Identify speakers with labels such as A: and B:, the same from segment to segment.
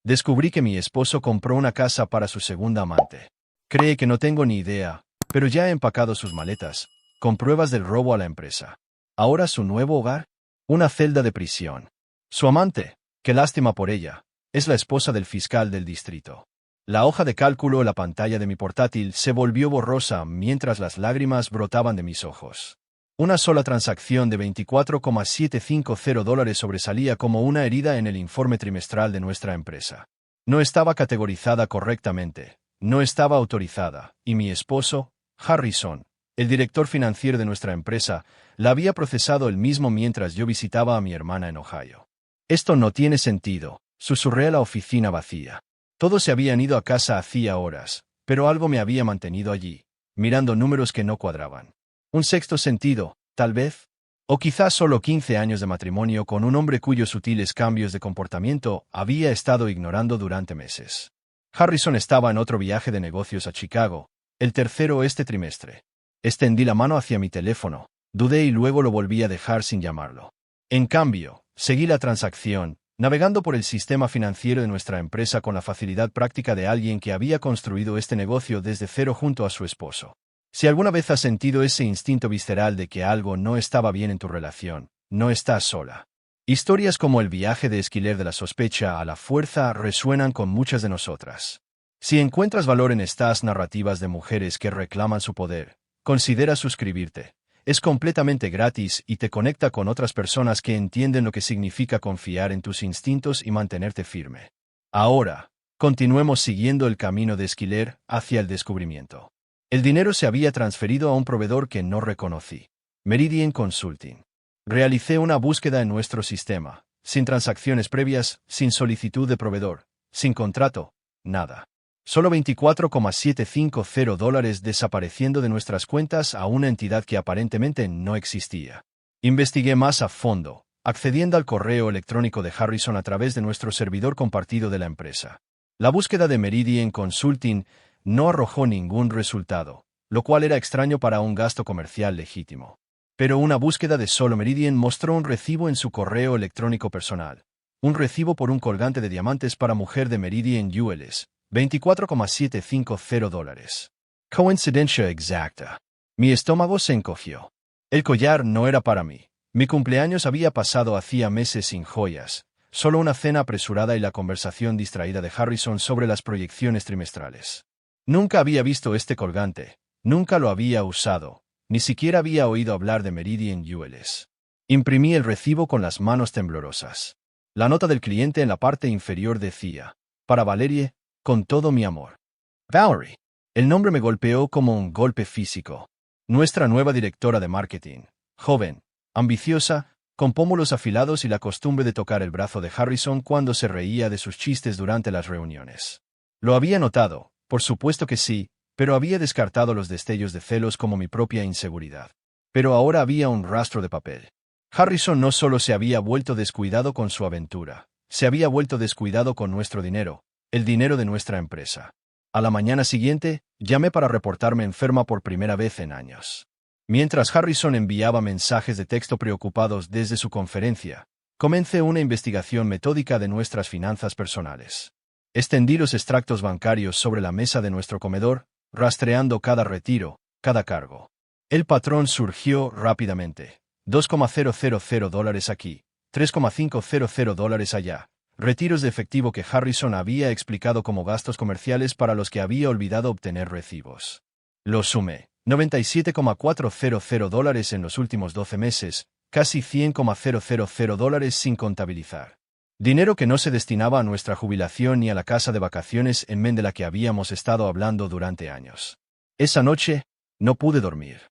A: Descubrí que mi esposo compró una casa para su segunda amante. Cree que no tengo ni idea, pero ya he empacado sus maletas, con pruebas del robo a la empresa. Ahora su nuevo hogar, una celda de prisión. Su amante, qué lástima por ella, es la esposa del fiscal del distrito. La hoja de cálculo, la pantalla de mi portátil, se volvió borrosa mientras las lágrimas brotaban de mis ojos. Una sola transacción de $24,750 sobresalía como una herida en el informe trimestral de nuestra empresa. No estaba categorizada correctamente, no estaba autorizada, y mi esposo, Harrison, el director financiero de nuestra empresa, la había procesado él mismo mientras yo visitaba a mi hermana en Ohio. Esto no tiene sentido, susurré a la oficina vacía. Todos se habían ido a casa hacía horas, pero algo me había mantenido allí, mirando números que no cuadraban. Un sexto sentido, tal vez, o quizás solo 15 años de matrimonio con un hombre cuyos sutiles cambios de comportamiento había estado ignorando durante meses. Harrison estaba en otro viaje de negocios a Chicago, el tercero este trimestre. Extendí la mano hacia mi teléfono, dudé y luego lo volví a dejar sin llamarlo. En cambio, seguí la transacción, navegando por el sistema financiero de nuestra empresa con la facilidad práctica de alguien que había construido este negocio desde cero junto a su esposo. Si alguna vez has sentido ese instinto visceral de que algo no estaba bien en tu relación, no estás sola. Historias como el viaje de Esquiler de la sospecha a la fuerza resuenan con muchas de nosotras. Si encuentras valor en estas narrativas de mujeres que reclaman su poder, considera suscribirte. Es completamente gratis y te conecta con otras personas que entienden lo que significa confiar en tus instintos y mantenerte firme. Ahora, continuemos siguiendo el camino de Esquiler hacia el descubrimiento. El dinero se había transferido a un proveedor que no reconocí. Meridian Consulting. Realicé una búsqueda en nuestro sistema, sin transacciones previas, sin solicitud de proveedor, sin contrato, nada. Solo $24,750 desapareciendo de nuestras cuentas a una entidad que aparentemente no existía. Investigué más a fondo, accediendo al correo electrónico de Harrison a través de nuestro servidor compartido de la empresa. La búsqueda de Meridian Consulting no arrojó ningún resultado, lo cual era extraño para un gasto comercial legítimo. Pero una búsqueda de solo Meridian mostró un recibo en su correo electrónico personal. Un recibo por un colgante de diamantes para mujer de Meridian Jewelers. $24,750. Coincidencia exacta. Mi estómago se encogió. El collar no era para mí. Mi cumpleaños había pasado hacía meses sin joyas, solo una cena apresurada y la conversación distraída de Harrison sobre las proyecciones trimestrales. Nunca había visto este colgante, nunca lo había usado, ni siquiera había oído hablar de Meridian Jewelers. Imprimí el recibo con las manos temblorosas. La nota del cliente en la parte inferior decía: para Valerie, con todo mi amor. Valerie. El nombre me golpeó como un golpe físico. Nuestra nueva directora de marketing, joven, ambiciosa, con pómulos afilados y la costumbre de tocar el brazo de Harrison cuando se reía de sus chistes durante las reuniones. Lo había notado, por supuesto que sí, pero había descartado los destellos de celos como mi propia inseguridad. Pero ahora había un rastro de papel. Harrison no solo se había vuelto descuidado con su aventura, se había vuelto descuidado con nuestro dinero, el dinero de nuestra empresa. A la mañana siguiente, llamé para reportarme enferma por primera vez en años. Mientras Harrison enviaba mensajes de texto preocupados desde su conferencia, comencé una investigación metódica de nuestras finanzas personales. Extendí los extractos bancarios sobre la mesa de nuestro comedor, rastreando cada retiro, cada cargo. El patrón surgió rápidamente. $2,000 aquí, $3,500 allá. Retiros de efectivo que Harrison había explicado como gastos comerciales para los que había olvidado obtener recibos. Lo sumé. $97,400 en los últimos 12 meses, casi $100,000 sin contabilizar. Dinero que no se destinaba a nuestra jubilación ni a la casa de vacaciones en men de la que habíamos estado hablando durante años. Esa noche, no pude dormir.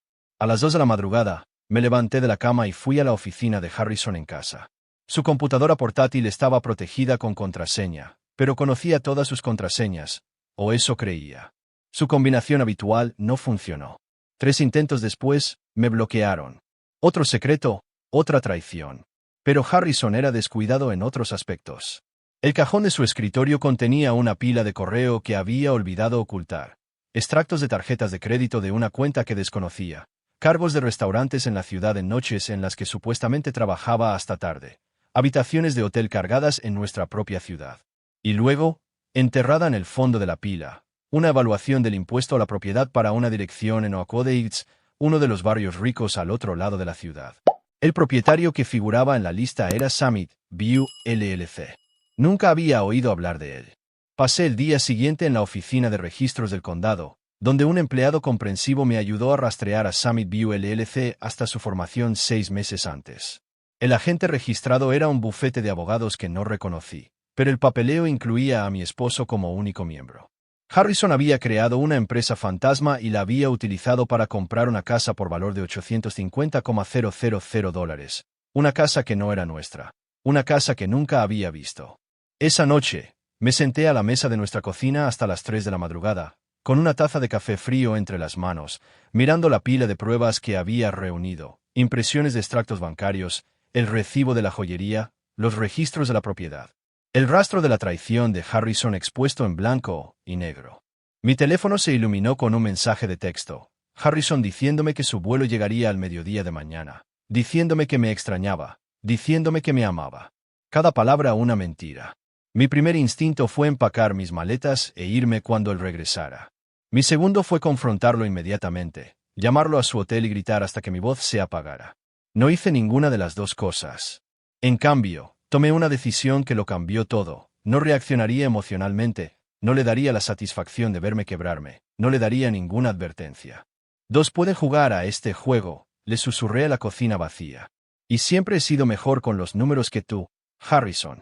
A: A las 2 de la madrugada, me levanté de la cama y fui a la oficina de Harrison en casa. Su computadora portátil estaba protegida con contraseña, pero conocía todas sus contraseñas, o eso creía. Su combinación habitual no funcionó. 3 intentos después, me bloquearon. Otro secreto, otra traición. Pero Harrison era descuidado en otros aspectos. El cajón de su escritorio contenía una pila de correo que había olvidado ocultar. Extractos de tarjetas de crédito de una cuenta que desconocía. Cargos de restaurantes en la ciudad en noches en las que supuestamente trabajaba hasta tarde. Habitaciones de hotel cargadas en nuestra propia ciudad. Y luego, enterrada en el fondo de la pila, una evaluación del impuesto a la propiedad para una dirección en Oakwood Heights, uno de los barrios ricos al otro lado de la ciudad. El propietario que figuraba en la lista era Summit View LLC. Nunca había oído hablar de él. Pasé el día siguiente en la oficina de registros del condado, donde un empleado comprensivo me ayudó a rastrear a Summit View LLC hasta su formación 6 meses antes. El agente registrado era un bufete de abogados que no reconocí, pero el papeleo incluía a mi esposo como único miembro. Harrison había creado una empresa fantasma y la había utilizado para comprar una casa por valor de $850,000, una casa que no era nuestra, una casa que nunca había visto. Esa noche, me senté a la mesa de nuestra cocina hasta las 3 de la madrugada, con una taza de café frío entre las manos, mirando la pila de pruebas que había reunido, impresiones de extractos bancarios, el recibo de la joyería, los registros de la propiedad. El rastro de la traición de Harrison expuesto en blanco y negro. Mi teléfono se iluminó con un mensaje de texto. Harrison diciéndome que su vuelo llegaría al mediodía de mañana, diciéndome que me extrañaba, diciéndome que me amaba. Cada palabra una mentira. Mi primer instinto fue empacar mis maletas e irme cuando él regresara. Mi segundo fue confrontarlo inmediatamente, llamarlo a su hotel y gritar hasta que mi voz se apagara. No hice ninguna de las dos cosas. En cambio, tomé una decisión que lo cambió todo. No reaccionaría emocionalmente, no le daría la satisfacción de verme quebrarme, no le daría ninguna advertencia. Dos pueden jugar a este juego, le susurré a la cocina vacía. Y siempre he sido mejor con los números que tú, Harrison.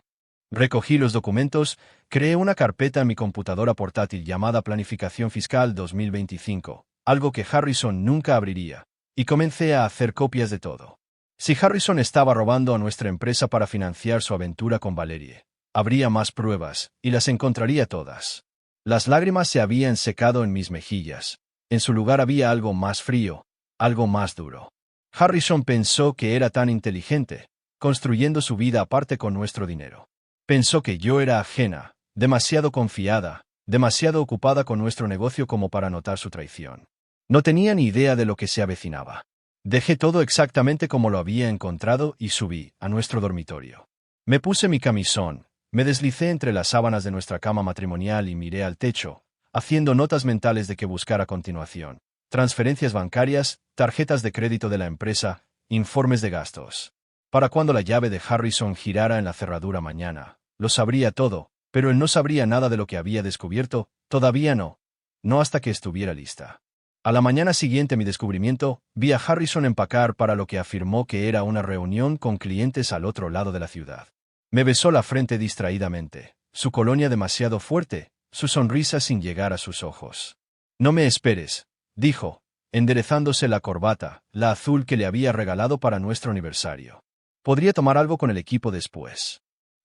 A: Recogí los documentos, creé una carpeta en mi computadora portátil llamada Planificación Fiscal 2025, algo que Harrison nunca abriría, y comencé a hacer copias de todo. Si Harrison estaba robando a nuestra empresa para financiar su aventura con Valerie, habría más pruebas, y las encontraría todas. Las lágrimas se habían secado en mis mejillas. En su lugar había algo más frío, algo más duro. Harrison pensó que era tan inteligente, construyendo su vida aparte con nuestro dinero. Pensó que yo era ajena, demasiado confiada, demasiado ocupada con nuestro negocio como para notar su traición. No tenía ni idea de lo que se avecinaba. Dejé todo exactamente como lo había encontrado y subí a nuestro dormitorio. Me puse mi camisón, me deslicé entre las sábanas de nuestra cama matrimonial y miré al techo, haciendo notas mentales de qué buscar a continuación. Transferencias bancarias, tarjetas de crédito de la empresa, informes de gastos. Para cuando la llave de Harrison girara en la cerradura mañana, lo sabría todo, pero él no sabría nada de lo que había descubierto, todavía no. No hasta que estuviera lista. A la mañana siguiente a mi descubrimiento, vi a Harrison empacar para lo que afirmó que era una reunión con clientes al otro lado de la ciudad. Me besó la frente distraídamente, su colonia demasiado fuerte, su sonrisa sin llegar a sus ojos. «No me esperes», dijo, enderezándose la corbata, la azul que le había regalado para nuestro aniversario. «Podría tomar algo con el equipo después».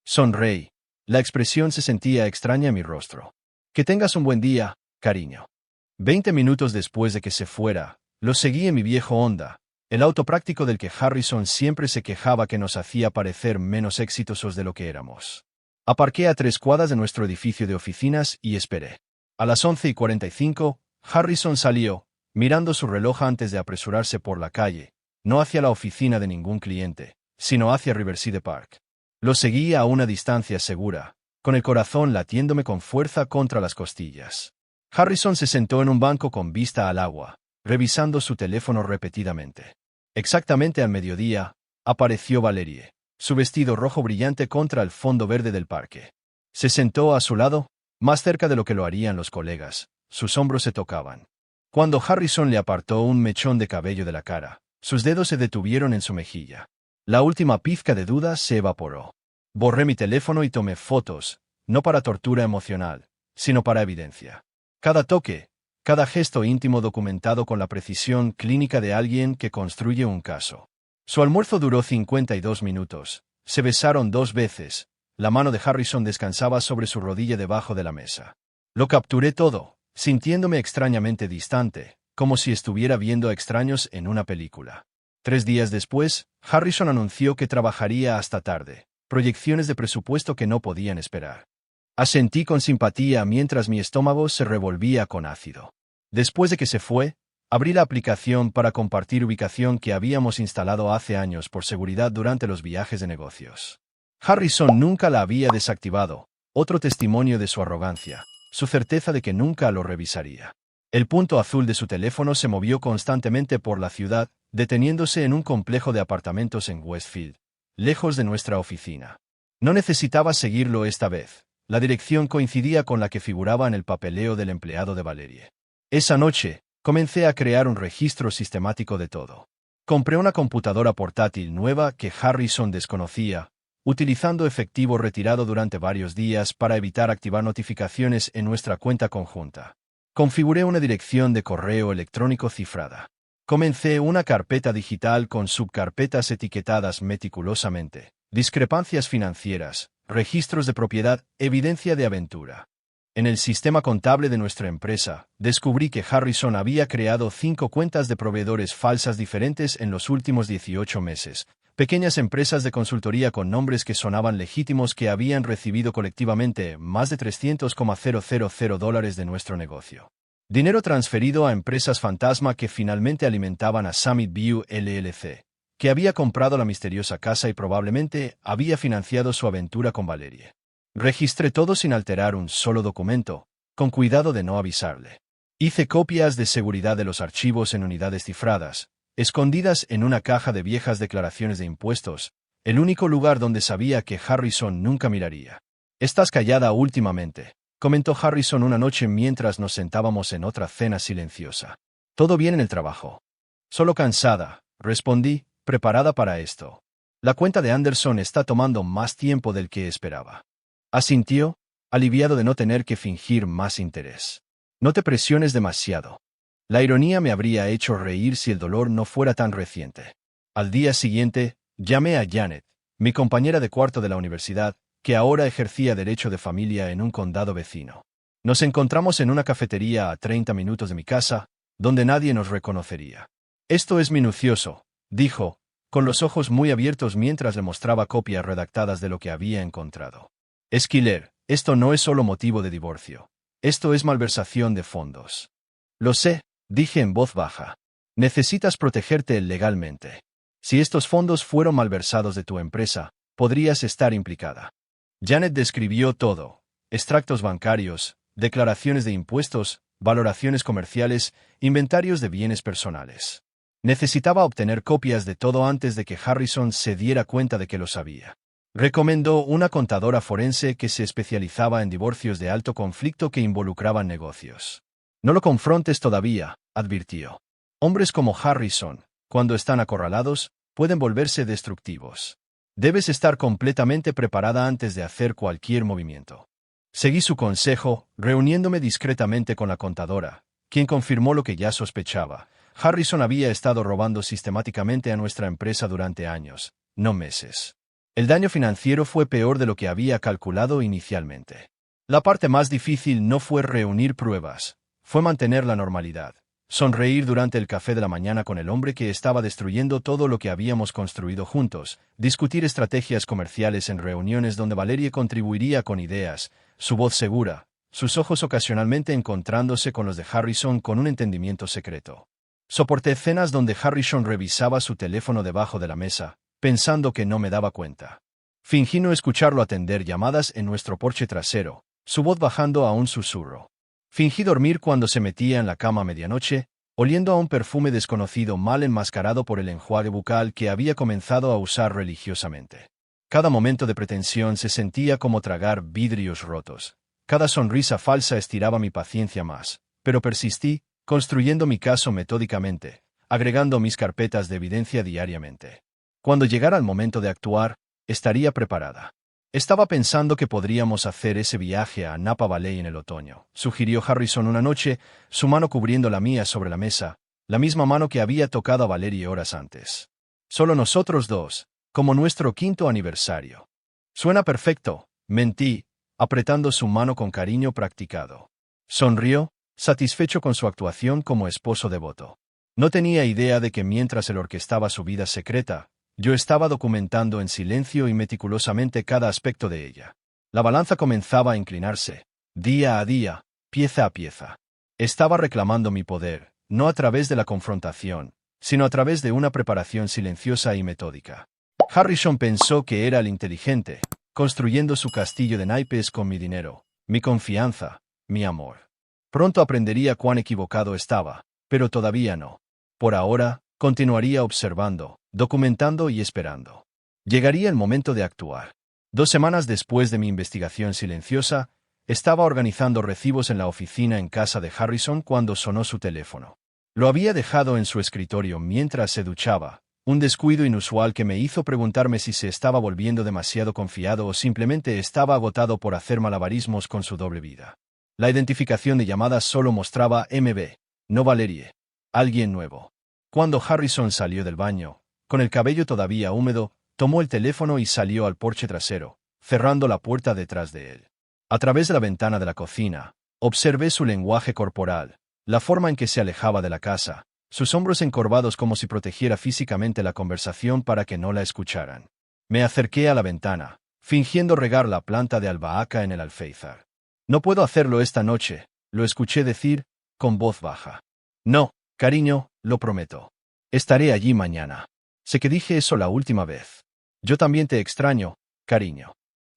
A: Sonreí. La expresión se sentía extraña en mi rostro. «Que tengas un buen día, cariño». 20 minutos después de que se fuera, lo seguí en mi viejo Honda, el auto práctico del que Harrison siempre se quejaba que nos hacía parecer menos exitosos de lo que éramos. Aparqué a 3 cuadras de nuestro edificio de oficinas y esperé. A las 11:45, Harrison salió, mirando su reloj antes de apresurarse por la calle, no hacia la oficina de ningún cliente, sino hacia Riverside Park. Lo seguí a una distancia segura, con el corazón latiéndome con fuerza contra las costillas. Harrison se sentó en un banco con vista al agua, revisando su teléfono repetidamente. Exactamente al mediodía, apareció Valerie, su vestido rojo brillante contra el fondo verde del parque. Se sentó a su lado, más cerca de lo que lo harían los colegas, sus hombros se tocaban. Cuando Harrison le apartó un mechón de cabello de la cara, sus dedos se detuvieron en su mejilla. La última pizca de duda se evaporó. Borré mi teléfono y tomé fotos, no para tortura emocional, sino para evidencia. Cada toque, cada gesto íntimo documentado con la precisión clínica de alguien que construye un caso. Su almuerzo duró 52 minutos. Se besaron 2 veces. La mano de Harrison descansaba sobre su rodilla debajo de la mesa. Lo capturé todo, sintiéndome extrañamente distante, como si estuviera viendo a extraños en una película. 3 días después, Harrison anunció que trabajaría hasta tarde, proyecciones de presupuesto que no podían esperar. Asentí con simpatía mientras mi estómago se revolvía con ácido. Después de que se fue, abrí la aplicación para compartir ubicación que habíamos instalado hace años por seguridad durante los viajes de negocios. Harrison nunca la había desactivado, Otro testimonio de su arrogancia, su certeza de que nunca lo revisaría. El punto azul de su teléfono se movió constantemente por la ciudad, deteniéndose en un complejo de apartamentos en Westfield, lejos de nuestra oficina. No necesitaba seguirlo esta vez. La dirección coincidía con la que figuraba en el papeleo del empleado de Valerie. Esa noche, comencé a crear un registro sistemático de todo. Compré una computadora portátil nueva que Harrison desconocía, utilizando efectivo retirado durante varios días para evitar activar notificaciones en nuestra cuenta conjunta. Configuré una dirección de correo electrónico cifrada. Comencé una carpeta digital con subcarpetas etiquetadas meticulosamente. Discrepancias financieras, registros de propiedad, evidencia de aventura. En el sistema contable de nuestra empresa, descubrí que Harrison había creado 5 cuentas de proveedores falsas diferentes en los últimos 18 meses, pequeñas empresas de consultoría con nombres que sonaban legítimos que habían recibido colectivamente más de $300,000 de nuestro negocio. Dinero transferido a empresas fantasma que finalmente alimentaban a Summit View LLC, que había comprado la misteriosa casa y probablemente había financiado su aventura con Valerie. Registré todo sin alterar un solo documento, con cuidado de no avisarle. Hice copias de seguridad de los archivos en unidades cifradas, escondidas en una caja de viejas declaraciones de impuestos, el único lugar donde sabía que Harrison nunca miraría. «Estás callada últimamente», comentó Harrison una noche mientras nos sentábamos en otra cena silenciosa. «¿Todo bien en el trabajo?» «Solo cansada», respondí, preparada para esto. «La cuenta de Anderson está tomando más tiempo del que esperaba». Asintió, aliviado de no tener que fingir más interés. «No te presiones demasiado». La ironía me habría hecho reír si el dolor no fuera tan reciente. Al día siguiente, llamé a Janet, mi compañera de cuarto de la universidad, que ahora ejercía derecho de familia en un condado vecino. Nos encontramos en una cafetería a 30 minutos de mi casa, donde nadie nos reconocería. «Esto es minucioso», dijo, con los ojos muy abiertos mientras le mostraba copias redactadas de lo que había encontrado. «Esquiler, esto no es solo motivo de divorcio. Esto es malversación de fondos». «Lo sé», dije en voz baja. «Necesitas protegerte legalmente. Si estos fondos fueron malversados de tu empresa, podrías estar implicada». Janet describió todo: extractos bancarios, declaraciones de impuestos, valoraciones comerciales, inventarios de bienes personales. Necesitaba obtener copias de todo antes de que Harrison se diera cuenta de que lo sabía. Recomendó una contadora forense que se especializaba en divorcios de alto conflicto que involucraban negocios. «No lo confrontes todavía», advirtió. «Hombres como Harrison, cuando están acorralados, pueden volverse destructivos. Debes estar completamente preparada antes de hacer cualquier movimiento». Seguí su consejo, reuniéndome discretamente con la contadora, quien confirmó lo que ya sospechaba. Harrison había estado robando sistemáticamente a nuestra empresa durante años, no meses. El daño financiero fue peor de lo que había calculado inicialmente. La parte más difícil no fue reunir pruebas, fue mantener la normalidad. Sonreír durante el café de la mañana con el hombre que estaba destruyendo todo lo que habíamos construido juntos, discutir estrategias comerciales en reuniones donde Valerie contribuiría con ideas, su voz segura, sus ojos ocasionalmente encontrándose con los de Harrison con un entendimiento secreto. Soporté cenas donde Harrison revisaba su teléfono debajo de la mesa, pensando que no me daba cuenta. Fingí no escucharlo atender llamadas en nuestro porche trasero, su voz bajando a un susurro. Fingí dormir cuando se metía en la cama a medianoche, oliendo a un perfume desconocido mal enmascarado por el enjuague bucal que había comenzado a usar religiosamente. Cada momento de pretensión se sentía como tragar vidrios rotos. Cada sonrisa falsa estiraba mi paciencia más, pero persistí, construyendo mi caso metódicamente, agregando mis carpetas de evidencia diariamente. Cuando llegara el momento de actuar, estaría preparada. Estaba pensando que podríamos hacer ese viaje a Napa Valley en el otoño, sugirió Harrison una noche, su mano cubriendo la mía sobre la mesa, la misma mano que había tocado a Valerie horas antes. Solo nosotros dos, como nuestro 5º aniversario. Suena perfecto, mentí, apretando su mano con cariño practicado. Sonrió, satisfecho con su actuación como esposo devoto. No tenía idea de que mientras él orquestaba su vida secreta, yo estaba documentando en silencio y meticulosamente cada aspecto de ella. La balanza comenzaba a inclinarse, día a día, pieza a pieza. Estaba reclamando mi poder, no a través de la confrontación, sino a través de una preparación silenciosa y metódica. Harrison pensó que era el inteligente, construyendo su castillo de naipes con mi dinero, mi confianza, mi amor. Pronto aprendería cuán equivocado estaba, pero todavía no. Por ahora, continuaría observando, documentando y esperando. Llegaría el momento de actuar. 2 semanas después de mi investigación silenciosa, estaba organizando recibos en la oficina en casa de Harrison cuando sonó su teléfono. Lo había dejado en su escritorio mientras se duchaba, un descuido inusual que me hizo preguntarme si se estaba volviendo demasiado confiado o simplemente estaba agotado por hacer malabarismos con su doble vida. La identificación de llamadas solo mostraba MB, no Valerie. Alguien nuevo. Cuando Harrison salió del baño, con el cabello todavía húmedo, tomó el teléfono y salió al porche trasero, cerrando la puerta detrás de él. A través de la ventana de la cocina, observé su lenguaje corporal, la forma en que se alejaba de la casa, sus hombros encorvados como si protegiera físicamente la conversación para que no la escucharan. Me acerqué a la ventana, fingiendo regar la planta de albahaca en el alféizar. No puedo hacerlo esta noche, lo escuché decir, con voz baja. No, cariño, lo prometo. Estaré allí mañana. Sé que dije eso la última vez. Yo también te extraño, cariño.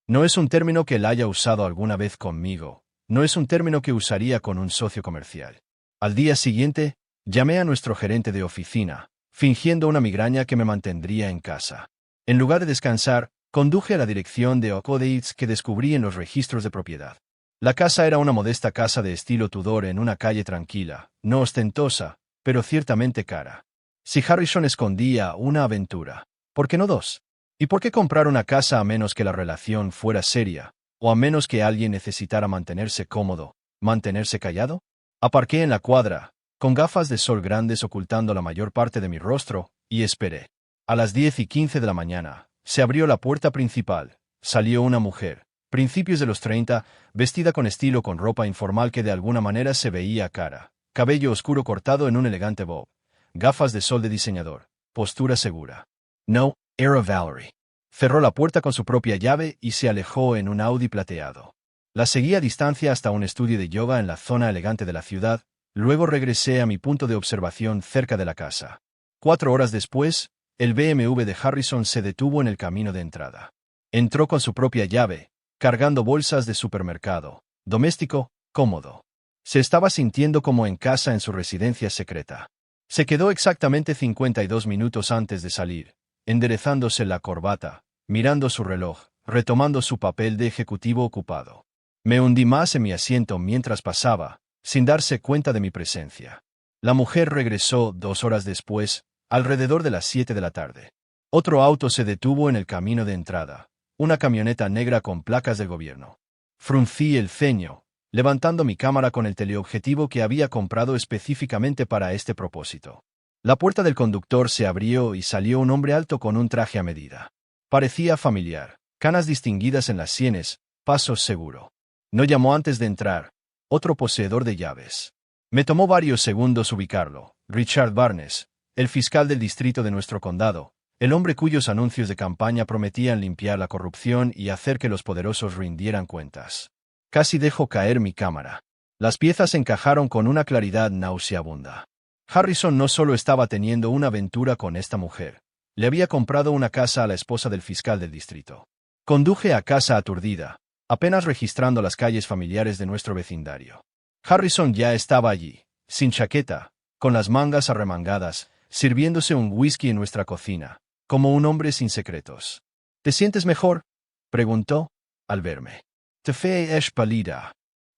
A: No es un término que él haya usado alguna vez conmigo, no es un término que usaría con un socio comercial. Al día siguiente, llamé a nuestro gerente de oficina, fingiendo una migraña que me mantendría en casa. En lugar de descansar, conduje a la dirección de Ocodeitz que descubrí en los registros de propiedad. La casa era una modesta casa de estilo Tudor en una calle tranquila, no ostentosa, pero ciertamente cara. Si Harrison escondía una aventura, ¿por qué no dos? ¿Y por qué comprar una casa a menos que la relación fuera seria, o a menos que alguien necesitara mantenerse cómodo, mantenerse callado? Aparqué en la cuadra, con gafas de sol grandes ocultando la mayor parte de mi rostro, y esperé. A las 10:15 de la mañana, se abrió la puerta principal, salió una mujer, principios de los 30, vestida con estilo con ropa informal que de alguna manera se veía cara, cabello oscuro cortado en un elegante bob, gafas de sol de diseñador, postura segura. No, era Valerie. Cerró la puerta con su propia llave y se alejó en un Audi plateado. La seguí a distancia hasta un estudio de yoga en la zona elegante de la ciudad, luego regresé a mi punto de observación cerca de la casa. 4 horas después, el BMW de Harrison se detuvo en el camino de entrada. Entró con su propia llave, cargando bolsas de supermercado, doméstico, cómodo. Se estaba sintiendo como en casa en su residencia secreta. Se quedó exactamente 52 minutos antes de salir, enderezándose la corbata, mirando su reloj, retomando su papel de ejecutivo ocupado. Me hundí más en mi asiento mientras pasaba, sin darse cuenta de mi presencia. La mujer regresó 2 horas después, alrededor de las 7 de la tarde. Otro auto se detuvo en el camino de entrada, una camioneta negra con placas del gobierno. Fruncí el ceño, levantando mi cámara con el teleobjetivo que había comprado específicamente para este propósito. La puerta del conductor se abrió y salió un hombre alto con un traje a medida. Parecía familiar, canas distinguidas en las sienes, paso seguro. No llamó antes de entrar, otro poseedor de llaves. Me tomó varios segundos ubicarlo, Richard Barnes, el fiscal del distrito de nuestro condado, el hombre cuyos anuncios de campaña prometían limpiar la corrupción y hacer que los poderosos rindieran cuentas. Casi dejo caer mi cámara. Las piezas encajaron con una claridad nauseabunda. Harrison no solo estaba teniendo una aventura con esta mujer, le había comprado una casa a la esposa del fiscal del distrito. Conduje a casa aturdida, apenas registrando las calles familiares de nuestro vecindario. Harrison ya estaba allí, sin chaqueta, con las mangas arremangadas, sirviéndose un whisky en nuestra cocina, como un hombre sin secretos. ¿Te sientes mejor?, preguntó, al verme. Te ves pálida.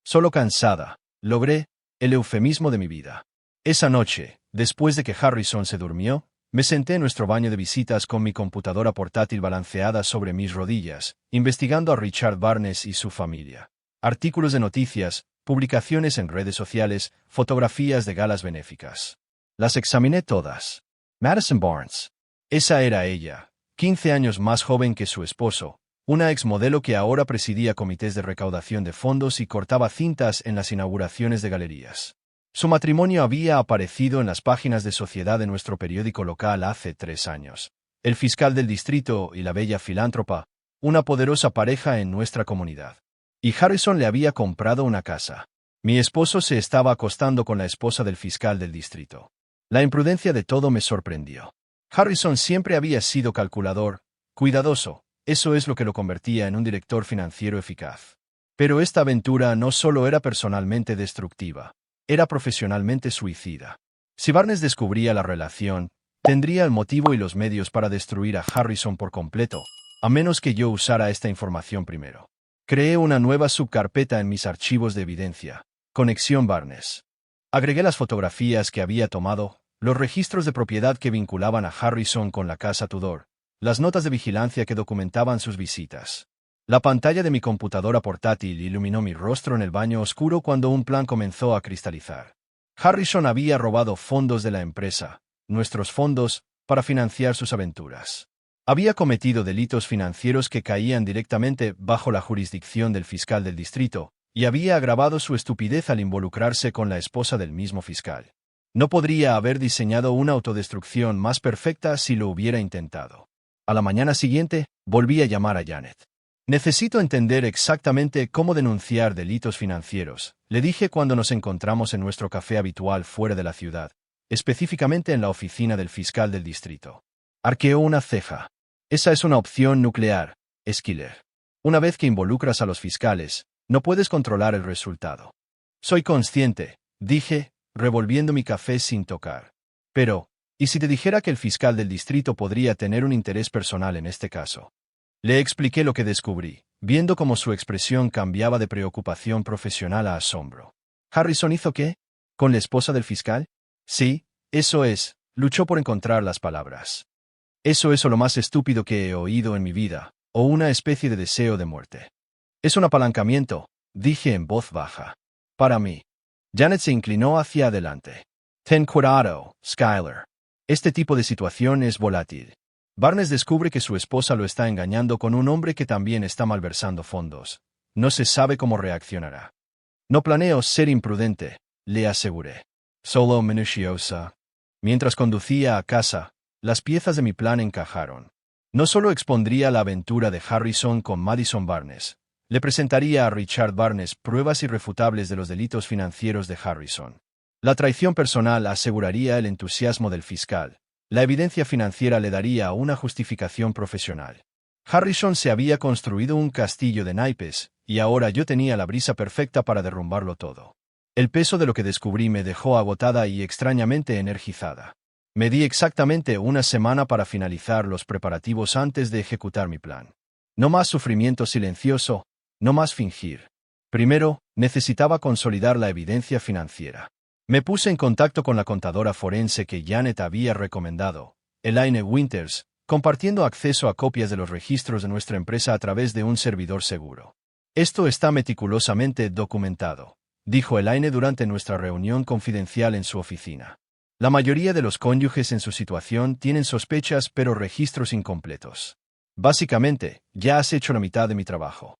A: Solo cansada, logré el eufemismo de mi vida. Esa noche, después de que Harrison se durmió, me senté en nuestro baño de visitas con mi computadora portátil balanceada sobre mis rodillas, investigando a Richard Barnes y su familia. Artículos de noticias, publicaciones en redes sociales, fotografías de galas benéficas. Las examiné todas. Madison Barnes. Esa era ella, 15 años más joven que su esposo, una exmodelo que ahora presidía comités de recaudación de fondos y cortaba cintas en las inauguraciones de galerías. Su matrimonio había aparecido en las páginas de sociedad de nuestro periódico local hace 3 años. El fiscal del distrito y la bella filántropa, una poderosa pareja en nuestra comunidad. Y Harrison le había comprado una casa. Mi esposo se estaba acostando con la esposa del fiscal del distrito. La imprudencia de todo me sorprendió. Harrison siempre había sido calculador, cuidadoso, Eso es lo que lo convertía en un director financiero eficaz. Pero esta aventura no solo era personalmente destructiva, era profesionalmente suicida. Si Barnes descubría la relación, tendría el motivo y los medios para destruir a Harrison por completo, a menos que yo usara esta información primero. Creé una nueva subcarpeta en mis archivos de evidencia. Conexión Barnes. Agregué las fotografías que había tomado, los registros de propiedad que vinculaban a Harrison con la casa Tudor, las notas de vigilancia que documentaban sus visitas. La pantalla de mi computadora portátil iluminó mi rostro en el baño oscuro cuando un plan comenzó a cristalizar. Harrison había robado fondos de la empresa, nuestros fondos, para financiar sus aventuras. Había cometido delitos financieros que caían directamente bajo la jurisdicción del fiscal del distrito, y había agravado su estupidez al involucrarse con la esposa del mismo fiscal. No podría haber diseñado una autodestrucción más perfecta si lo hubiera intentado. A la mañana siguiente, volví a llamar a Janet. Necesito entender exactamente cómo denunciar delitos financieros, le dije cuando nos encontramos en nuestro café habitual fuera de la ciudad, específicamente en la oficina del fiscal del distrito. Arqueó una ceja. Esa es una opción nuclear, Schiller. Una vez que involucras a los fiscales, no puedes controlar el resultado. Soy consciente, dije, revolviendo mi café sin tocar. Pero, ¿y si te dijera que el fiscal del distrito podría tener un interés personal en este caso? Le expliqué lo que descubrí, viendo cómo su expresión cambiaba de preocupación profesional a asombro. ¿Harrison hizo qué? ¿Con la esposa del fiscal? Sí, eso es, luchó por encontrar las palabras. Eso es lo más estúpido que he oído en mi vida, o una especie de deseo de muerte. Es un apalancamiento, dije en voz baja. Para mí. Janet se inclinó hacia adelante. Ten cuidado, Skyler. Este tipo de situación es volátil. Barnes descubre que su esposa lo está engañando con un hombre que también está malversando fondos. No se sabe cómo reaccionará. No planeo ser imprudente, le aseguré. Solo minuciosa. Mientras conducía a casa, las piezas de mi plan encajaron. No solo expondría la aventura de Harrison con Madison Barnes, le presentaría a Richard Barnes pruebas irrefutables de los delitos financieros de Harrison. La traición personal aseguraría el entusiasmo del fiscal. La evidencia financiera le daría una justificación profesional. Harrison se había construido un castillo de naipes, y ahora yo tenía la brisa perfecta para derrumbarlo todo. El peso de lo que descubrí me dejó agotada y extrañamente energizada. Me di exactamente una semana para finalizar los preparativos antes de ejecutar mi plan. No más sufrimiento silencioso, no más fingir. Primero, necesitaba consolidar la evidencia financiera. Me puse en contacto con la contadora forense que Janet había recomendado, Elaine Winters, compartiendo acceso a copias de los registros de nuestra empresa a través de un servidor seguro. Esto está meticulosamente documentado, dijo Elaine durante nuestra reunión confidencial en su oficina. La mayoría de los cónyuges en su situación tienen sospechas pero registros incompletos. Básicamente, ya has hecho la mitad de mi trabajo.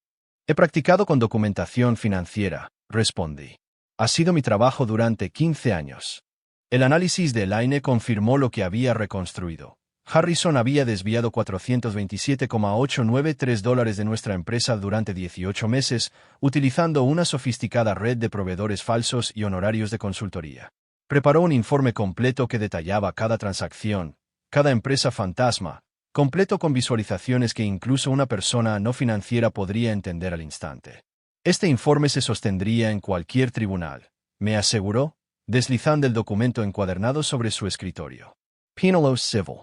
A: He practicado con documentación financiera, respondí. Ha sido mi trabajo durante 15 años. El análisis de Elaine confirmó lo que había reconstruido. Harrison había desviado $427,893 de nuestra empresa durante 18 meses, utilizando una sofisticada red de proveedores falsos y honorarios de consultoría. Preparó un informe completo que detallaba cada transacción, cada empresa fantasma, completo con visualizaciones que incluso una persona no financiera podría entender al instante. Este informe se sostendría en cualquier tribunal, me aseguró, deslizando el documento encuadernado sobre su escritorio. Penalos Civil.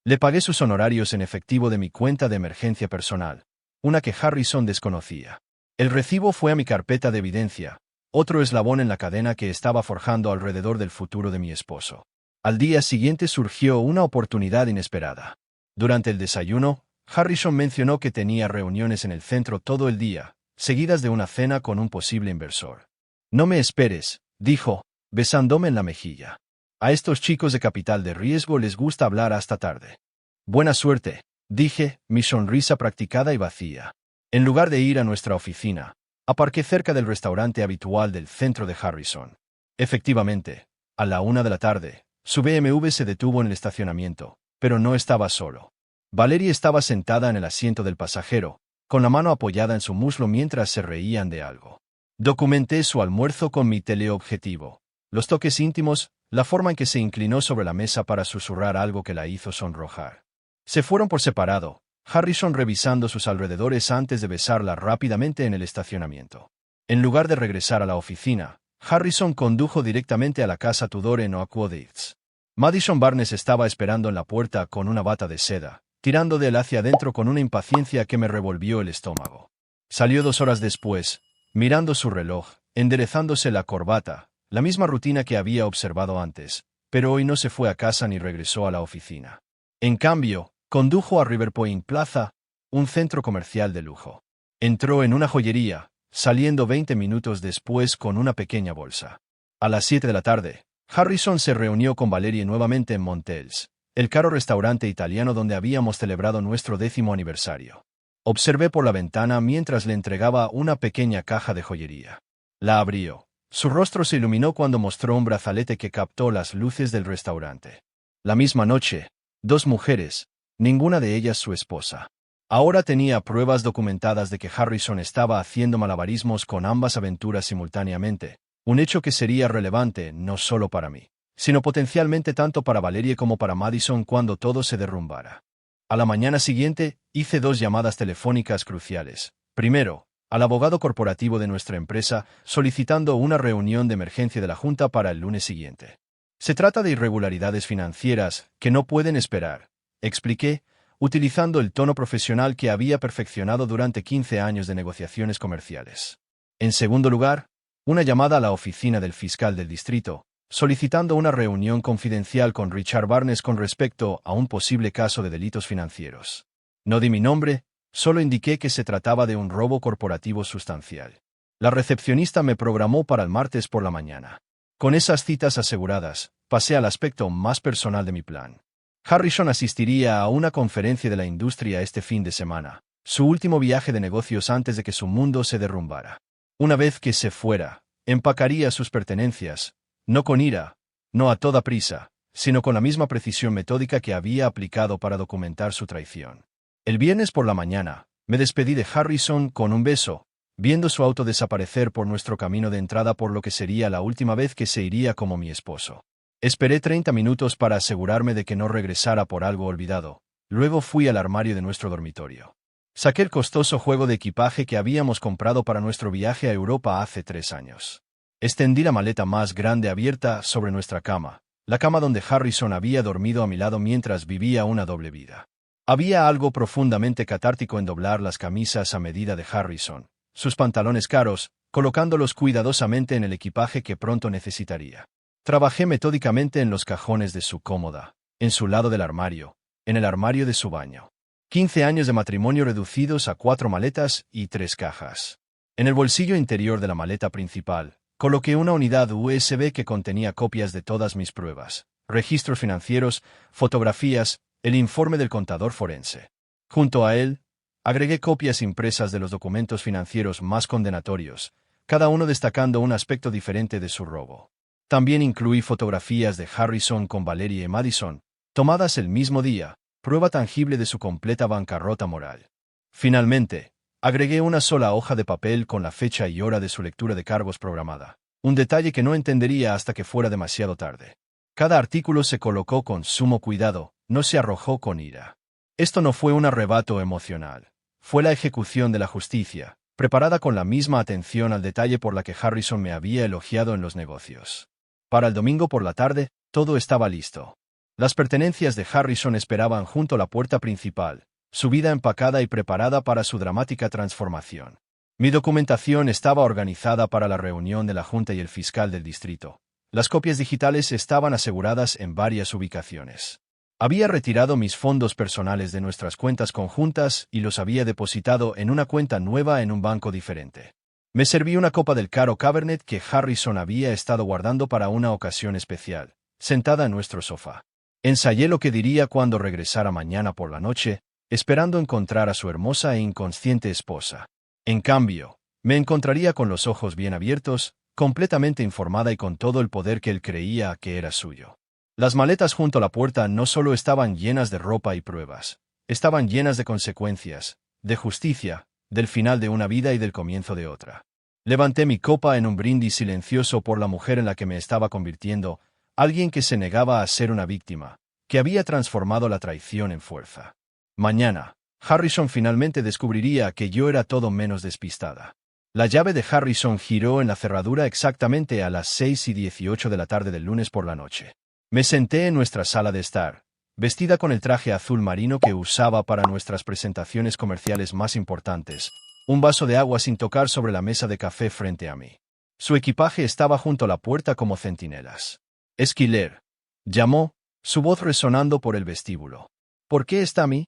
A: Le pagué sus honorarios en efectivo de mi cuenta de emergencia personal, una que Harrison desconocía. El recibo fue a mi carpeta de evidencia, otro eslabón en la cadena que estaba forjando alrededor del futuro de mi esposo. Al día siguiente surgió una oportunidad inesperada. Durante el desayuno, Harrison mencionó que tenía reuniones en el centro todo el día, seguidas de una cena con un posible inversor. No me esperes, dijo, besándome en la mejilla. A estos chicos de capital de riesgo les gusta hablar hasta tarde. Buena suerte, dije, mi sonrisa practicada y vacía. En lugar de ir a nuestra oficina, aparqué cerca del restaurante habitual del centro de Harrison. Efectivamente, a la 1 de la tarde, su BMW se detuvo en el estacionamiento, pero no estaba solo. Valerie estaba sentada en el asiento del pasajero, con la mano apoyada en su muslo mientras se reían de algo. Documenté su almuerzo con mi teleobjetivo. Los toques íntimos, la forma en que se inclinó sobre la mesa para susurrar algo que la hizo sonrojar. Se fueron por separado, Harrison revisando sus alrededores antes de besarla rápidamente en el estacionamiento. En lugar de regresar a la oficina, Harrison condujo directamente a la casa Tudor en Oakwood Heights. Madison Barnes estaba esperando en la puerta con una bata de seda, tirando de él hacia adentro con una impaciencia que me revolvió el estómago. Salió 2 horas después, mirando su reloj, enderezándose la corbata, la misma rutina que había observado antes, pero hoy no se fue a casa ni regresó a la oficina. En cambio, condujo a River Point Plaza, un centro comercial de lujo. Entró en una joyería, saliendo 20 minutos después con una pequeña bolsa. A las 7 de la tarde, Harrison se reunió con Valerie nuevamente en Montels, el caro restaurante italiano donde habíamos celebrado nuestro 10º aniversario. Observé por la ventana mientras le entregaba una pequeña caja de joyería. La abrió. Su rostro se iluminó cuando mostró un brazalete que captó las luces del restaurante. La misma noche, 2 mujeres, ninguna de ellas su esposa. Ahora tenía pruebas documentadas de que Harrison estaba haciendo malabarismos con ambas aventuras simultáneamente, un hecho que sería relevante no solo para mí, sino potencialmente tanto para Valerie como para Madison cuando todo se derrumbara. A la mañana siguiente, hice 2 llamadas telefónicas cruciales. Primero, al abogado corporativo de nuestra empresa, solicitando una reunión de emergencia de la Junta para el lunes siguiente. Se trata de irregularidades financieras que no pueden esperar, expliqué, utilizando el tono profesional que había perfeccionado durante 15 años de negociaciones comerciales. En segundo lugar, una llamada a la oficina del fiscal del distrito, solicitando una reunión confidencial con Richard Barnes con respecto a un posible caso de delitos financieros. No di mi nombre, solo indiqué que se trataba de un robo corporativo sustancial. La recepcionista me programó para el martes por la mañana. Con esas citas aseguradas, pasé al aspecto más personal de mi plan. Harrison asistiría a una conferencia de la industria este fin de semana, su último viaje de negocios antes de que su mundo se derrumbara. Una vez que se fuera, empacaría sus pertenencias, no con ira, no a toda prisa, sino con la misma precisión metódica que había aplicado para documentar su traición. El viernes por la mañana, me despedí de Harrison con un beso, viendo su auto desaparecer por nuestro camino de entrada por lo que sería la última vez que se iría como mi esposo. Esperé 30 minutos para asegurarme de que no regresara por algo olvidado. Luego fui al armario de nuestro dormitorio. Saqué el costoso juego de equipaje que habíamos comprado para nuestro viaje a Europa hace 3 años. Extendí la maleta más grande abierta sobre nuestra cama, la cama donde Harrison había dormido a mi lado mientras vivía una doble vida. Había algo profundamente catártico en doblar las camisas a medida de Harrison, sus pantalones caros, colocándolos cuidadosamente en el equipaje que pronto necesitaría. Trabajé metódicamente en los cajones de su cómoda, en su lado del armario, en el armario de su baño. 15 años de matrimonio reducidos a 4 maletas y 3 cajas. En el bolsillo interior de la maleta principal, coloqué una unidad USB que contenía copias de todas mis pruebas, registros financieros, fotografías, el informe del contador forense. Junto a él, agregué copias impresas de los documentos financieros más condenatorios, cada uno destacando un aspecto diferente de su robo. También incluí fotografías de Harrison con Valerie y Madison, tomadas el mismo día, prueba tangible de su completa bancarrota moral. Finalmente, agregué una sola hoja de papel con la fecha y hora de su lectura de cargos programada, un detalle que no entendería hasta que fuera demasiado tarde. Cada artículo se colocó con sumo cuidado, no se arrojó con ira. Esto no fue un arrebato emocional. Fue la ejecución de la justicia, preparada con la misma atención al detalle por la que Harrison me había elogiado en los negocios. Para el domingo por la tarde, todo estaba listo. Las pertenencias de Harrison esperaban junto a la puerta principal, su vida empacada y preparada para su dramática transformación. Mi documentación estaba organizada para la reunión de la Junta y el fiscal del distrito. Las copias digitales estaban aseguradas en varias ubicaciones. Había retirado mis fondos personales de nuestras cuentas conjuntas y los había depositado en una cuenta nueva en un banco diferente. Me serví una copa del caro Cabernet que Harrison había estado guardando para una ocasión especial, sentada en nuestro sofá. Ensayé lo que diría cuando regresara mañana por la noche, esperando encontrar a su hermosa e inconsciente esposa. En cambio, me encontraría con los ojos bien abiertos, completamente informada y con todo el poder que él creía que era suyo. Las maletas junto a la puerta no solo estaban llenas de ropa y pruebas, estaban llenas de consecuencias, de justicia, del final de una vida y del comienzo de otra. Levanté mi copa en un brindis silencioso por la mujer en la que me estaba convirtiendo, alguien que se negaba a ser una víctima, que había transformado la traición en fuerza. Mañana, Harrison finalmente descubriría que yo era todo menos despistada. La llave de Harrison giró en la cerradura exactamente a las 6:18 de la tarde del lunes por la noche. Me senté en nuestra sala de estar, vestida con el traje azul marino que usaba para nuestras presentaciones comerciales más importantes, un vaso de agua sin tocar sobre la mesa de café frente a mí. Su equipaje estaba junto a la puerta como centinelas. «Esquiler», llamó, su voz resonando por el vestíbulo. «¿Por qué está a mí?»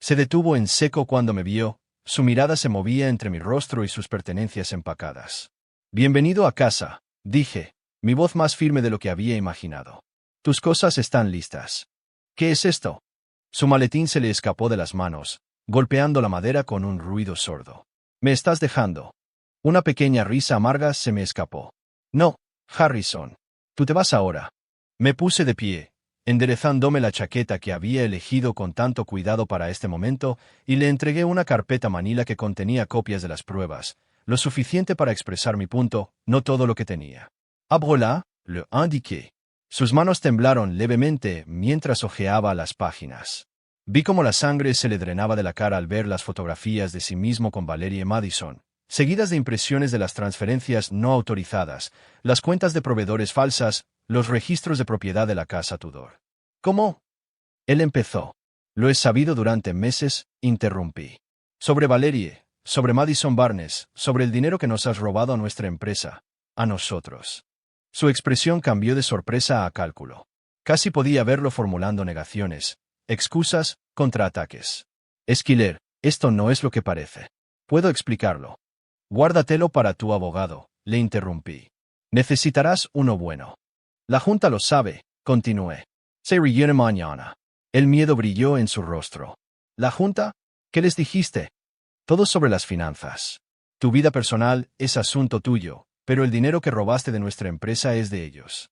A: Se detuvo en seco cuando me vio, su mirada se movía entre mi rostro y sus pertenencias empacadas. «Bienvenido a casa», dije, mi voz más firme de lo que había imaginado. «Tus cosas están listas». «¿Qué es esto?» Su maletín se le escapó de las manos, golpeando la madera con un ruido sordo. «¿Me estás dejando?» Una pequeña risa amarga se me escapó. «No, Harrison. Tú te vas ahora». Me puse de pie, enderezándome la chaqueta que había elegido con tanto cuidado para este momento, y le entregué una carpeta manila que contenía copias de las pruebas, lo suficiente para expresar mi punto, no todo lo que tenía. «Ábrela», le indiqué. Sus manos temblaron levemente mientras hojeaba las páginas. Vi cómo la sangre se le drenaba de la cara al ver las fotografías de sí mismo con Valerie Madison, seguidas de impresiones de las transferencias no autorizadas, las cuentas de proveedores falsas, los registros de propiedad de la casa Tudor. «¿Cómo?» Él empezó. «Lo he sabido durante meses», interrumpí. «Sobre Valerie, sobre Madison Barnes, sobre el dinero que nos has robado a nuestra empresa, a nosotros». Su expresión cambió de sorpresa a cálculo. Casi podía verlo formulando negaciones, excusas, contraataques. «Esquiler, esto no es lo que parece. Puedo explicarlo». «Guárdatelo para tu abogado», le interrumpí. «Necesitarás uno bueno». «La Junta lo sabe», continué. «Se reúne mañana». El miedo brilló en su rostro. «¿La Junta? ¿Qué les dijiste?» «Todo sobre las finanzas. Tu vida personal es asunto tuyo, pero el dinero que robaste de nuestra empresa es de ellos».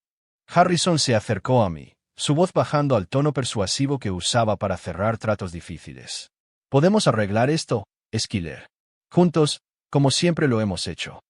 A: Harrison se acercó a mí, su voz bajando al tono persuasivo que usaba para cerrar tratos difíciles. «Podemos arreglar esto, Esquiler. Juntos, como siempre lo hemos hecho».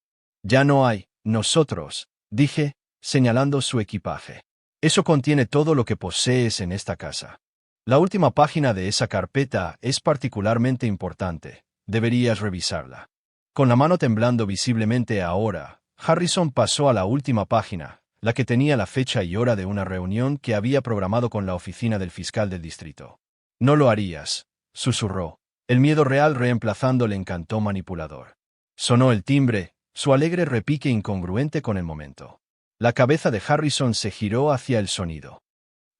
A: «Ya no hay nosotros», dije, señalando su equipaje. «Eso contiene todo lo que posees en esta casa. La última página de esa carpeta es particularmente importante. Deberías revisarla». Con la mano temblando visiblemente ahora, Harrison pasó a la última página, la que tenía la fecha y hora de una reunión que había programado con la oficina del fiscal del distrito. «No lo harías», susurró, el miedo real reemplazando el encanto manipulador. Sonó el timbre, su alegre repique incongruente con el momento. La cabeza de Harrison se giró hacia el sonido.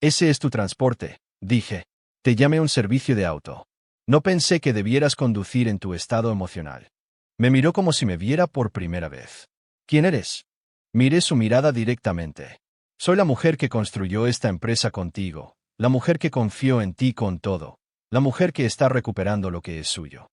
A: «Ese es tu transporte», dije. «Te llamé un servicio de auto. No pensé que debieras conducir en tu estado emocional». Me miró como si me viera por primera vez. «¿Quién eres?» Miré su mirada directamente. «Soy la mujer que construyó esta empresa contigo, la mujer que confió en ti con todo, la mujer que está recuperando lo que es suyo».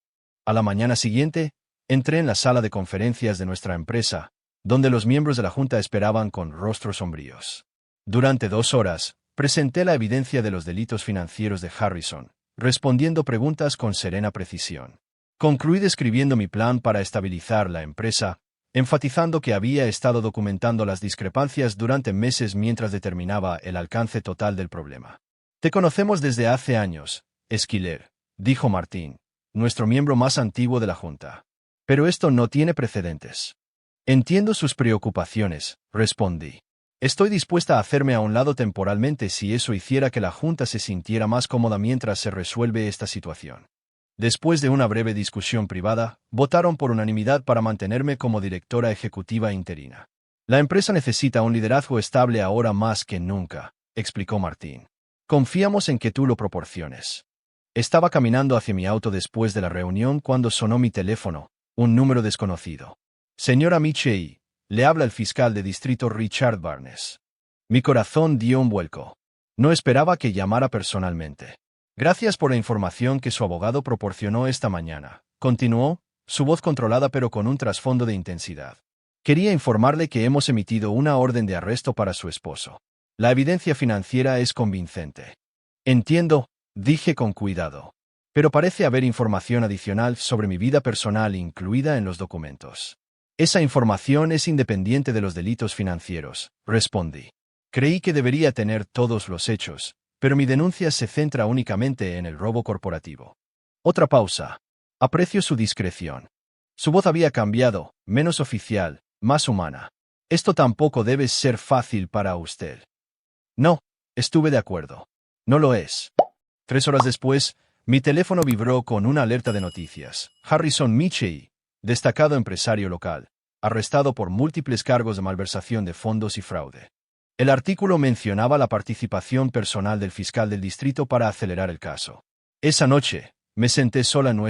A: A la mañana siguiente, entré en la sala de conferencias de nuestra empresa, donde los miembros de la Junta esperaban con rostros sombríos. Durante 2 horas, presenté la evidencia de los delitos financieros de Harrison, respondiendo preguntas con serena precisión. Concluí describiendo mi plan para estabilizar la empresa, enfatizando que había estado documentando las discrepancias durante meses mientras determinaba el alcance total del problema. «Te conocemos desde hace años, Esquiler», dijo Martín, nuestro miembro más antiguo de la Junta. «Pero esto no tiene precedentes». «Entiendo sus preocupaciones», respondí. «Estoy dispuesta a hacerme a un lado temporalmente si eso hiciera que la Junta se sintiera más cómoda mientras se resuelve esta situación». Después de una breve discusión privada, votaron por unanimidad para mantenerme como directora ejecutiva interina. «La empresa necesita un liderazgo estable ahora más que nunca», explicó Martín. «Confiamos en que tú lo proporciones». Estaba caminando hacia mi auto después de la reunión cuando sonó mi teléfono, un número desconocido. «Señora Michei, le habla el fiscal de distrito Richard Barnes». Mi corazón dio un vuelco. No esperaba que llamara personalmente. «Gracias por la información que su abogado proporcionó esta mañana», continuó, su voz controlada pero con un trasfondo de intensidad. «Quería informarle que hemos emitido una orden de arresto para su esposo. La evidencia financiera es convincente». «Entiendo», dije con cuidado. «Pero parece haber información adicional sobre mi vida personal incluida en los documentos». «Esa información es independiente de los delitos financieros», respondí. «Creí que debería tener todos los hechos, pero mi denuncia se centra únicamente en el robo corporativo». Otra pausa. Aprecio su discreción. Su voz había cambiado, menos oficial, más humana. Esto tampoco debe ser fácil para usted. No, estuve de acuerdo. No lo es. 3 horas después, mi teléfono vibró con una alerta de noticias. Harrison Michei, destacado empresario local, arrestado por múltiples cargos de malversación de fondos y fraude. El artículo mencionaba la participación personal del fiscal del distrito para acelerar el caso. Esa noche, me senté sola en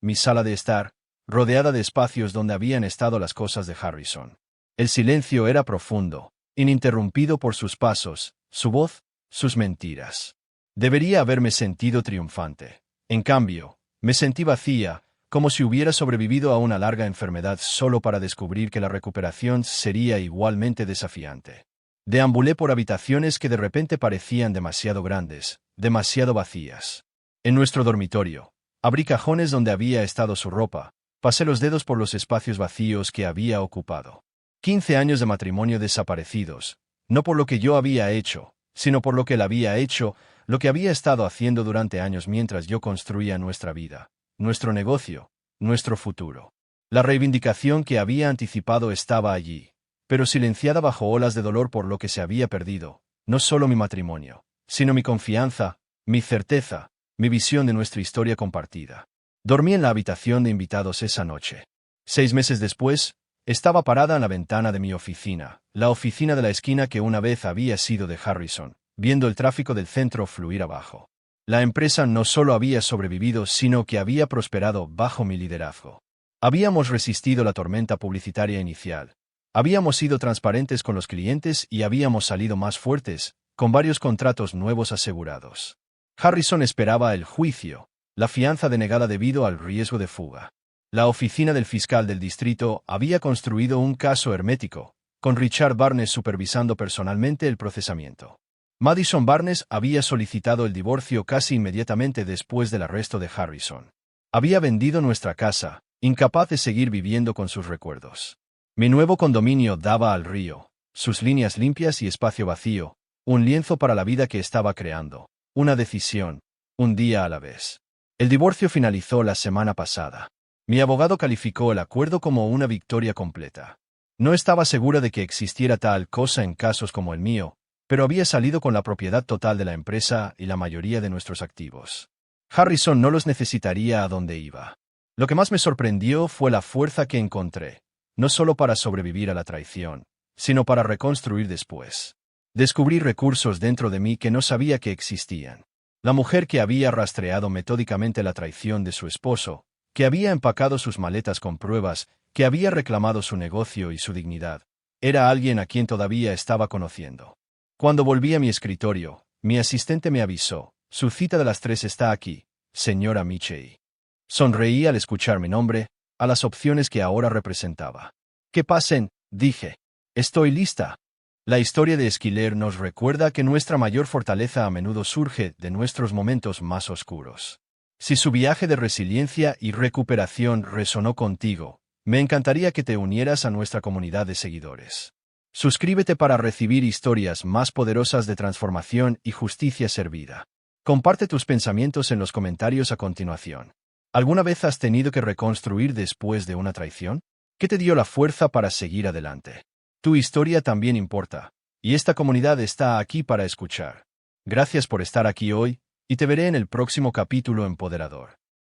A: mi sala de estar, rodeada de espacios donde habían estado las cosas de Harrison. El silencio era profundo, ininterrumpido por sus pasos, su voz, sus mentiras. Debería haberme sentido triunfante. En cambio, me sentí vacía, como si hubiera sobrevivido a una larga enfermedad solo para descubrir que la recuperación sería igualmente desafiante. Deambulé por habitaciones que de repente parecían demasiado grandes, demasiado vacías. En nuestro dormitorio, abrí cajones donde había estado su ropa, pasé los dedos por los espacios vacíos que había ocupado. 15 años de matrimonio desaparecidos, no por lo que yo había hecho, sino por lo que él había hecho, lo que había estado haciendo durante años mientras yo construía nuestra vida, nuestro negocio, nuestro futuro. La reivindicación que había anticipado estaba allí, pero silenciada bajo olas de dolor por lo que se había perdido, no solo mi matrimonio, sino mi confianza, mi certeza, mi visión de nuestra historia compartida. Dormí en la habitación de invitados esa noche. 6 meses después, estaba parada en la ventana de mi oficina, la oficina de la esquina que una vez había sido de Harrison, viendo el tráfico del centro fluir abajo. La empresa no solo había sobrevivido, sino que había prosperado bajo mi liderazgo. Habíamos resistido la tormenta publicitaria inicial. Habíamos sido transparentes con los clientes y habíamos salido más fuertes, con varios contratos nuevos asegurados. Harrison esperaba el juicio, la fianza denegada debido al riesgo de fuga. La oficina del fiscal del distrito había construido un caso hermético, con Richard Barnes supervisando personalmente el procesamiento. Madison Barnes había solicitado el divorcio casi inmediatamente después del arresto de Harrison. Había vendido nuestra casa, incapaz de seguir viviendo con sus recuerdos. Mi nuevo condominio daba al río, sus líneas limpias y espacio vacío, un lienzo para la vida que estaba creando, una decisión, un día a la vez. El divorcio finalizó la semana pasada. Mi abogado calificó el acuerdo como una victoria completa. No estaba segura de que existiera tal cosa en casos como el mío, pero había salido con la propiedad total de la empresa y la mayoría de nuestros activos. Harrison no los necesitaría a donde iba. Lo que más me sorprendió fue la fuerza que encontré, no solo para sobrevivir a la traición, sino para reconstruir después. Descubrí recursos dentro de mí que no sabía que existían. La mujer que había rastreado metódicamente la traición de su esposo, que había empacado sus maletas con pruebas, que había reclamado su negocio y su dignidad, era alguien a quien todavía estaba conociendo. Cuando volví a mi escritorio, mi asistente me avisó: «Su cita de las 3 está aquí, señora Michei». Sonreí al escuchar mi nombre, a las opciones que ahora representaba. «Que pasen», dije. «Estoy lista». La historia de Esquiler nos recuerda que nuestra mayor fortaleza a menudo surge de nuestros momentos más oscuros. Si su viaje de resiliencia y recuperación resonó contigo, me encantaría que te unieras a nuestra comunidad de seguidores. Suscríbete para recibir historias más poderosas de transformación y justicia servida. Comparte tus pensamientos en los comentarios a continuación. ¿Alguna vez has tenido que reconstruir después de una traición? ¿Qué te dio la fuerza para seguir adelante? Tu historia también importa, y esta comunidad está aquí para escuchar. Gracias por estar aquí hoy, y te veré en el próximo capítulo empoderador.